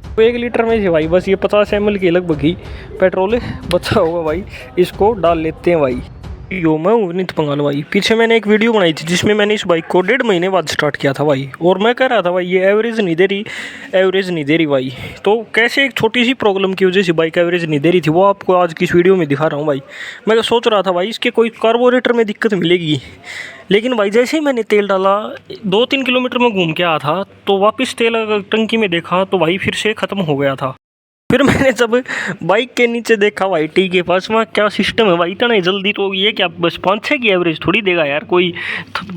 तो 1 लीटर में से भाई बस ये 50 ml के लगभग ही पेट्रोल बचा होगा भाई, इसको डाल लेते हैं भाई। यो मैं हूँ विनीत पंगाल भाई। पीछे मैंने एक वीडियो बनाई थी जिसमें मैंने इस बाइक को 1.5 महीने बाद स्टार्ट किया था भाई, और मैं कह रहा था भाई ये एवरेज नहीं दे रही भाई। तो कैसे एक छोटी सी प्रॉब्लम की वजह से बाइक एवरेज नहीं दे रही थी वो आपको आज की इस वीडियो में दिखा रहा हूँ भाई। मैं सोच रहा था भाई इसके कोई कार्बोरेटर में दिक्कत मिलेगी, लेकिन भाई जैसे ही मैंने तेल डाला 2-3 किलोमीटर में घूम के आया था तो वापस तेल टंकी में देखा तो भाई फिर से ख़त्म हो गया था। फिर मैंने जब बाइक के नीचे देखा भाई टी के पास, वहाँ क्या सिस्टम है भाई, इतना ही जल्दी तो ये क्या बस 5-6 की एवरेज थोड़ी देगा यार, कोई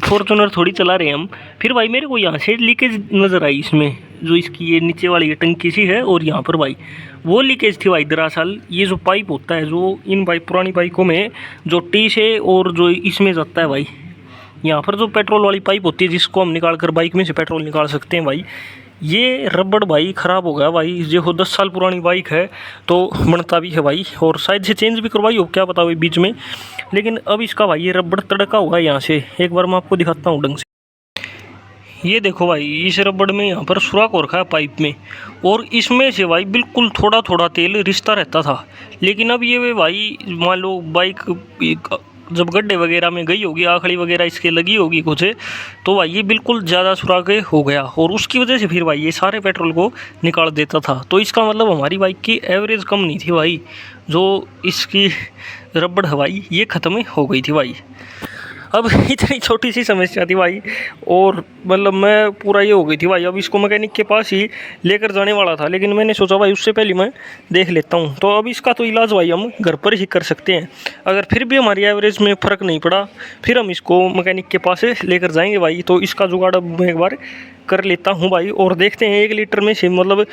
फॉर्चूनर थोड़ी चला रहे हैं हम। फिर भाई मेरे को यहाँ से लीकेज नज़र आई इसमें, जो इसकी ये नीचे वाली ये टंकी सी है और यहाँ पर भाई वो लीकेज थी भाई। दरअसल ये जो पाइप होता है जो इन बाइक पुरानी बाइकों में जो टी से और जो इसमें जाता है भाई, यहाँ पर जो पेट्रोल वाली पाइप होती है जिसको हम निकाल कर बाइक में से पेट्रोल निकाल सकते हैं भाई, ये रबड़ भाई ख़राब हो गया भाई। ये 10 साल पुरानी बाइक है तो बनता भी है भाई, और शायद से चेंज भी करवाई हो क्या पता भाई बीच में, लेकिन अब इसका भाई ये रबड़ तड़का हुआ है यहाँ से। एक बार मैं आपको दिखाता हूँ ढंग से। ये देखो भाई इस रबड़ में यहाँ पर सुराख हो रखा है पाइप में, और इसमें से भाई बिल्कुल थोड़ा थोड़ा तेल रिश्ता रहता था। लेकिन अब ये भाई मान लो बाइक जब गड्ढे वगैरह में गई होगी, आखड़ी वगैरह इसके लगी होगी कुछ, तो भाई ये बिल्कुल ज़्यादा सुराख हो गया, और उसकी वजह से फिर भाई ये सारे पेट्रोल को निकाल देता था। तो इसका मतलब हमारी बाइक की एवरेज कम नहीं थी भाई, जो इसकी रबड़ है भाई ये ख़त्म हो गई थी भाई। अब इतनी छोटी सी समस्या थी भाई, और मतलब मैं पूरा ये हो गई थी भाई। अब इसको मैकेनिक के पास ही लेकर जाने वाला था, लेकिन मैंने सोचा भाई उससे पहले मैं देख लेता हूँ। तो अब इसका तो इलाज भाई हम घर पर ही कर सकते हैं। अगर फिर भी हमारी एवरेज में फ़र्क नहीं पड़ा फिर हम इसको मैकेनिक के पास लेकर जाएंगे भाई। तो इसका जुगाड़ अब मैं एक बार कर लेता हूँ भाई, और देखते हैं 1 लीटर में से मतलब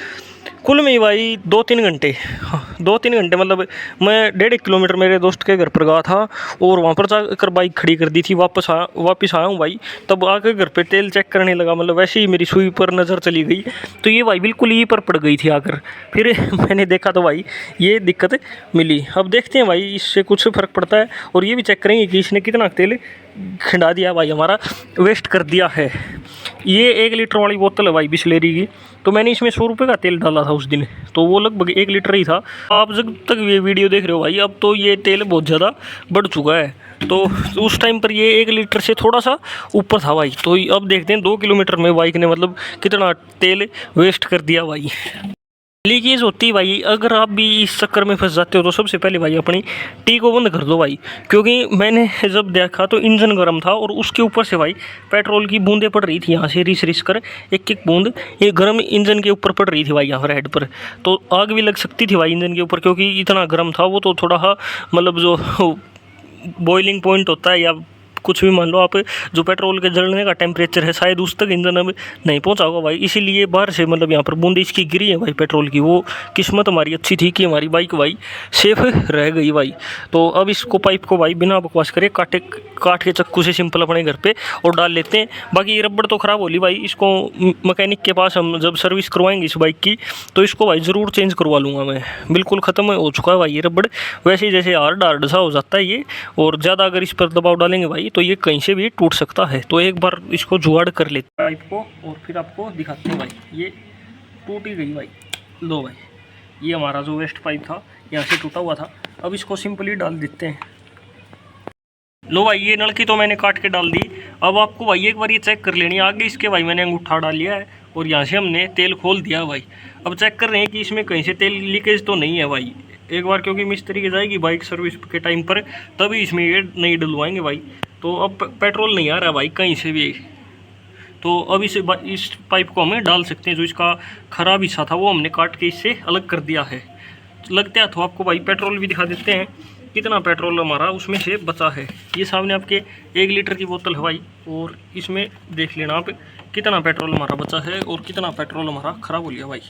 कुल में ही भाई 2-3 घंटे, हाँ 2-3 घंटे मतलब मैं 1.5 किलोमीटर मेरे दोस्त के घर पर गया था और वहाँ पर जाकर बाइक खड़ी कर दी थी। वापस आया हूँ भाई, तब आकर घर पे तेल चेक करने लगा, मतलब वैसे ही मेरी सुई पर नज़र चली गई तो ये भाई बिल्कुल यहीं पर पड़ गई थी आकर। फिर मैंने देखा तो भाई ये दिक्कत मिली। अब देखते हैं भाई इससे कुछ फ़र्क पड़ता है, और ये भी चेक करेंगे कि इसने कितना तेल खिंडा दिया भाई, हमारा वेस्ट कर दिया है। ये 1 लीटर वाली बोतल है भाई बिस्लेरी की, तो मैंने इसमें 100 रुपये का तेल डाला था उस दिन, तो वो लगभग 1 लीटर ही था। आप जब तक ये वीडियो देख रहे हो भाई अब तो ये तेल बहुत ज़्यादा बढ़ चुका है, तो उस टाइम पर ये 1 लीटर से थोड़ा सा ऊपर था भाई। तो अब देखते हैं 2 किलोमीटर में बाइक ने मतलब कितना तेल वेस्ट कर दिया भाई। लीकेज होती है भाई, अगर आप भी इस चक्कर में फंस जाते हो तो सबसे पहले भाई अपनी टी को बंद कर दो भाई, क्योंकि मैंने जब देखा तो इंजन गर्म था और उसके ऊपर से भाई पेट्रोल की बूंदें पड़ रही थी यहाँ से रिस कर, एक एक बूंद ये गर्म इंजन के ऊपर पड़ रही थी भाई यहाँ पर हेड पर। तो आग भी लग सकती थी भाई इंजन के ऊपर, क्योंकि इतना गर्म था वो। तो थोड़ा सा मतलब जो बॉइलिंग पॉइंट होता है या कुछ भी मान लो आप, जो पेट्रोल के जलने का टेम्परेचर है शायद उस तक इंजन अब नहीं पहुंचा होगा भाई, इसीलिए बाहर से मतलब यहाँ पर बूंदी इसकी गिरी है भाई पेट्रोल की। वो किस्मत हमारी अच्छी थी कि हमारी बाइक भाई सेफ रह गई भाई। तो अब इसको पाइप को भाई बिना बकवास करे काट के चक्कू से सिंपल अपने घर पे और डाल लेते हैं। बाकी ये रबड़ तो ख़राब होली भाई, इसको मैकेनिक के पास हम जब सर्विस करवाएंगे इस बाइक की तो इसको भाई ज़रूर चेंज करवा लूँगा मैं। बिल्कुल ख़त्म हो चुका है भाई ये रबड़, वैसे ही जैसे हार्ड सा हो जाता है ये, और ज़्यादा अगर इस पर दबाव डालेंगे भाई तो ये कहीं से भी टूट सकता है। तो एक बार इसको जुगाड़ कर लेते हैं पाइप को और फिर आपको दिखाते हैं भाई। ये टूट ही गई भाई, लो भाई ये हमारा जो वेस्ट पाइप था यहाँ से टूटा हुआ था। अब इसको सिंपली डाल देते हैं। लो भाई ये नलकी तो मैंने काट के डाल दी। अब आपको भाई एक बार ये चेक कर लेनी है। आगे इसके भाई मैंने अंगूठा डाल लिया है और यहाँ से हमने तेल खोल दिया भाई। अब चेक कर रहे हैं कि इसमें कहीं से तेल लीकेज तो नहीं है भाई एक बार, क्योंकि मिस्त्री की जाएगी बाइक सर्विस के टाइम पर तभी इसमें ये नहीं डलवाएंगे भाई। तो अब पेट्रोल नहीं आ रहा भाई कहीं से भी, तो अब इस पाइप को हमें डाल सकते हैं। जो इसका खराब हिस्सा था वो हमने काट के इससे अलग कर दिया है। लगता है तो आपको भाई पेट्रोल भी दिखा देते हैं कितना पेट्रोल हमारा उसमें से बचा है। ये सामने आपके 1 लीटर की बोतल है भाई, और इसमें देख लेना आप कितना पेट्रोल हमारा बचा है और कितना पेट्रोल हमारा ख़राब हो गया भाई।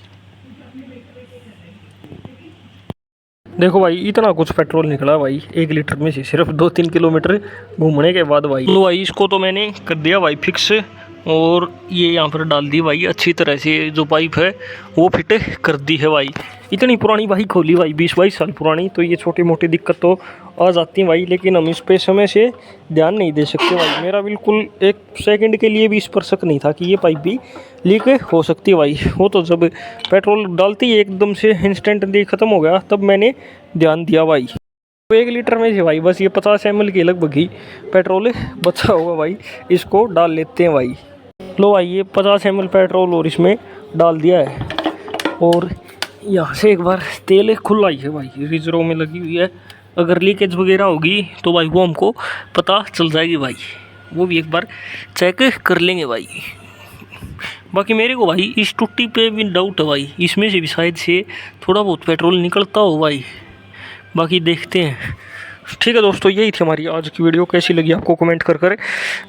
देखो भाई इतना कुछ पेट्रोल निकला भाई 1 लीटर में से सिर्फ 2-3 किलोमीटर घूमने के बाद भाई। तो भाई इसको तो मैंने कर दिया भाई फिक्स, और ये यहाँ पर डाल दी भाई अच्छी तरह से, जो पाइप है वो फिट कर दी है भाई। इतनी पुरानी भाई खोली भाई, 20-22 साल पुरानी, तो ये छोटी मोटी दिक्कत तो आ जाती है भाई, लेकिन हम इस पे समय से ध्यान नहीं दे सकते भाई। मेरा बिल्कुल एक सेकंड के लिए भी इस पर शक नहीं था कि ये पाइप भी लीक हो सकती है भाई। वो तो जब पेट्रोल डालते ही एकदम से इंस्टेंटली ख़त्म हो गया, तब मैंने ध्यान दिया भाई। तो 1 लीटर में से भाई बस ये 50 ml की लगभग ही पेट्रोल बचा होगा भाई, इसको डाल लेते हैं भाई। लो भाई ये 50 ml पेट्रोल और इसमें डाल दिया है, और यहाँ से एक बार तेल खुला ही है भाई, रिजर्व में लगी हुई है। अगर लीकेज वगैरह होगी तो भाई वो हमको पता चल जाएगी भाई, वो भी एक बार चेक कर लेंगे भाई। बाकी मेरे को भाई इस टुट्टी पे भी डाउट है भाई, इसमें से भी शायद से थोड़ा बहुत पेट्रोल निकलता हो भाई, बाकी देखते हैं। ठीक है दोस्तों, यही थी हमारी आज की वीडियो। कैसी लगी आपको कमेंट कर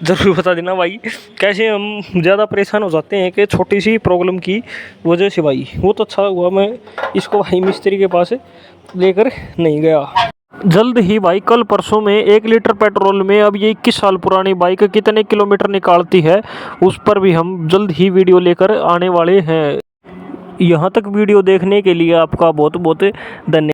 ज़रूर बता देना भाई। कैसे हम ज़्यादा परेशान हो जाते हैं कि छोटी सी प्रॉब्लम की वजह से भाई। वो तो अच्छा हुआ मैं इसको भाई मिस्त्री के पास लेकर नहीं गया। जल्द ही भाई कल परसों में 1 लीटर पेट्रोल में अब ये 21 साल पुरानी बाइक कितने किलोमीटर निकालती है, उस पर भी हम जल्द ही वीडियो लेकर आने वाले हैं। यहाँ तक वीडियो देखने के लिए आपका बहुत बहुत धन्यवाद।